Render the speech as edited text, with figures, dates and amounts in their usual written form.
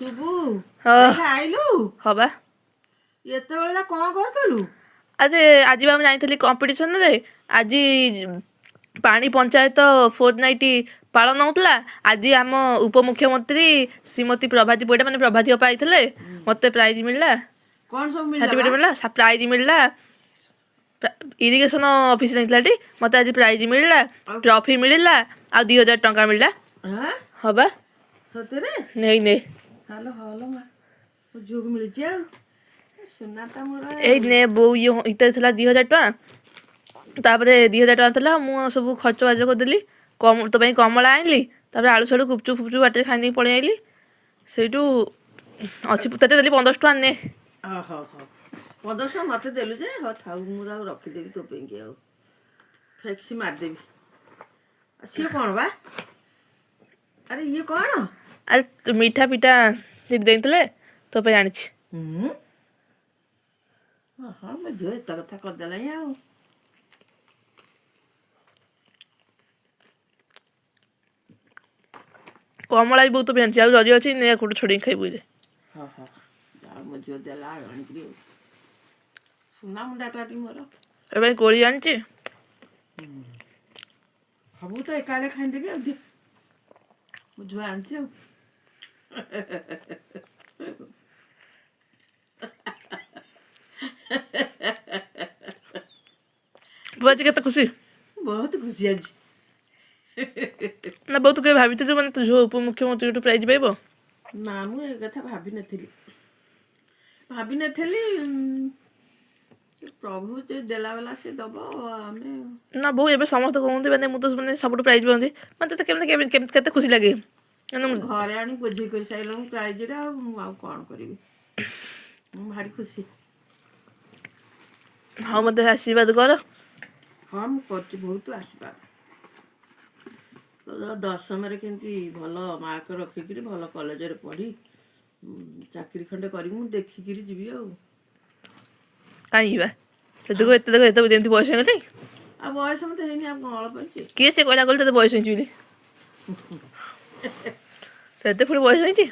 ଶୁଭୁ ହଁ ଆଇଲୁ ହଁ ବା ଏତେବେଳେ କଣ କରୁଥିଲୁ? ଆଜି ବା ମୁଁ ଯାଇଥିଲି କମ୍ପିଟିସନରେ। ଆଜି ପାଣି ପଞ୍ଚାୟତ ଫୋର୍ଟନାଇଟ୍ ପାଳନ ହେଉଥିଲା। ଆଜି ଆମ ଉପମୁଖ୍ୟମନ୍ତ୍ରୀ ଶ୍ରୀମତୀ ପ୍ରଭାତୀ ପରିଡ଼ା ମାନେ ପ୍ରଭାତୀ ଅପା ଆଇଥିଲେ। ମୋତେ ପ୍ରାଇଜ୍ ମିଳିଲା, କଣ ସବୁ ମିଳିଲା ବା? ସାର୍ଟିଫିକେଟ୍ ମିଳିଲା, ପ୍ରାଇଜ୍ ମିଳିଲା। ଇରିଗେସନ ଅଫିସ ଯାଇଥିଲା ଟି, ମୋତେ ଆଜି ପ୍ରାଇଜ୍ ମିଳିଲା, ଆଉ ଟ୍ରଫି ମିଳିଲା, ଆଉ 2000 ଟଙ୍କା ମିଳିଲା। ହଁ ହଁ ବା ସତରେ? ନେ ହାଲୋ ହାଲୋ ମା, ମୋ ଝିଅକୁ ମିଳିଛି ଆଉ ସୁନାଟା ମୋର ଏଇ ଆଉ। ନେ ବୋଉ ଇତ୍ୟାଦି ଥିଲା 2000 ଟଙ୍କା। ତାପରେ 2000 ଟଙ୍କା ଥିଲା, ମୁଁ ସବୁ ଖର୍ଚ୍ଚ ବାର୍ଚ୍ଚ କରିଦେଲି। ତୋ ପାଇଁ କମଳା ଆଣିଲି, ତାପରେ ଆଳୁ ସାଳୁ ଗୁପଚୁପ୍ ଫୁପଚୁପ୍ ବାଟରେ ଖାଇ ଦେଇକି ପଳେଇ ଆଇଲି। ସେଇଠୁ ଅଛି ତତେ ଦେଲି 1500 ଟଙ୍କା ନେ। ହଉ 1500 ମୋତେ ଦେଲୁ ଯେ, ହଉ ଥାଉ ମୁଁ ଆଉ ରଖିଦେବି ତୋ ପାଇଁକି ଆଉ ଫ୍ଲେକ୍ସି ମାରିଦେବି। ସିଏ କ'ଣ ବା? ଆରେ ଇଏ କ'ଣ? ଆରେ ମିଠା ପିଠା ଦେଇଥିଲେ, ତୋ ପାଇଁ ଆଣିଛି। ହଁ ମୋ ଝିଅ ଏତେ କଥା କରିଦେଲାଣି ଆଉ। କମଳା ବି ବହୁତ ପାଇଁ ଆଣିଛି, ଆଉ ଯଦି ଅଛି ନେ କୋଉଠୁ ଛଡ଼େଇକି ଖାଇବୁ ଯେ। ହଁ ଆଉ ମୋ ଝିଅ ଦେଲା ଆଣିକିରି ସୁନା ମୁଣ୍ଡାଟା ଟିକେ ମୋର। ଏବେ କୋଳି ଆଣିଛି। ସବୁ ତ ଏକାବେଳେ ଖାଇଦେବି ଆଉ ମୋ ଝିଅ ଆଣିଛି ଆଉ। ତୁ ଆଜି କେତେ ଖୁସି? ବହୁତ ଖୁସି ଆଜି। ନା ବହୁତ କେବେ ଭାବିଥିଲୁ ମାନେ ତୋ ଝିଅ ଉପମୁଖ୍ୟମନ୍ତ୍ରୀଠୁ ପ୍ରାଇଜ୍ ପାଇବ? ନା ମୁଁ ଏ କଥା ଭାବିନଥିଲି। ପ୍ରଭୁ ଯେ ଦେଲା ବାଲା ସେ ଦବ ଆମେ। ନା ବୋଉ ଏବେ ସମସ୍ତେ କହୁଛନ୍ତି ମାନେ ମୁଁ ତ ମାନେ ସବୁଠୁ ପ୍ରାଇଜ୍ ପାଆନ୍ତି, ମୋତେ ତ କେତେ ଖୁସି ଲାଗେ। ଘରେ ଆଣି ବୋଝେଇ କରିସାରିଲୁଣି ପ୍ରାଇଜ୍ରେ, ଆଉ ମୁଁ ଆଉ କ'ଣ କରିବି? ମୁଁ ଭାରି ଖୁସି। ହଁ ମୋତେ ଆଶୀର୍ବାଦ କର। ହଁ ମୁଁ କରୁଛି, ବହୁତ ଆଶୀର୍ବାଦ। ତ ଦଶମରେ କେମିତି ଭଲ ମାର୍କ ରଖିକିରି ଭଲ କଲେଜରେ ପଢ଼ି ଚାକିରି ଖଣ୍ଡେ କରିବି, ମୁଁ ଦେଖିକିରି ଯିବି ଆଉ। କାହିଁକି ବା ଏତେ ଯେମିତି ବୟସ ହେଇଗଲାଣି। ଆଉ ବୟସ ମୋତେ ହେଇନି, ଆଉ କ'ଣ ଅଳପ ହେଇଛି? କିଏ ସେ କହିଲା କହିଲେ ତୋତେ ବୟସ ହେଇଛି ବୋଲି? ତୋତେ ପୁଣି ବୟସ ହେଇଛି?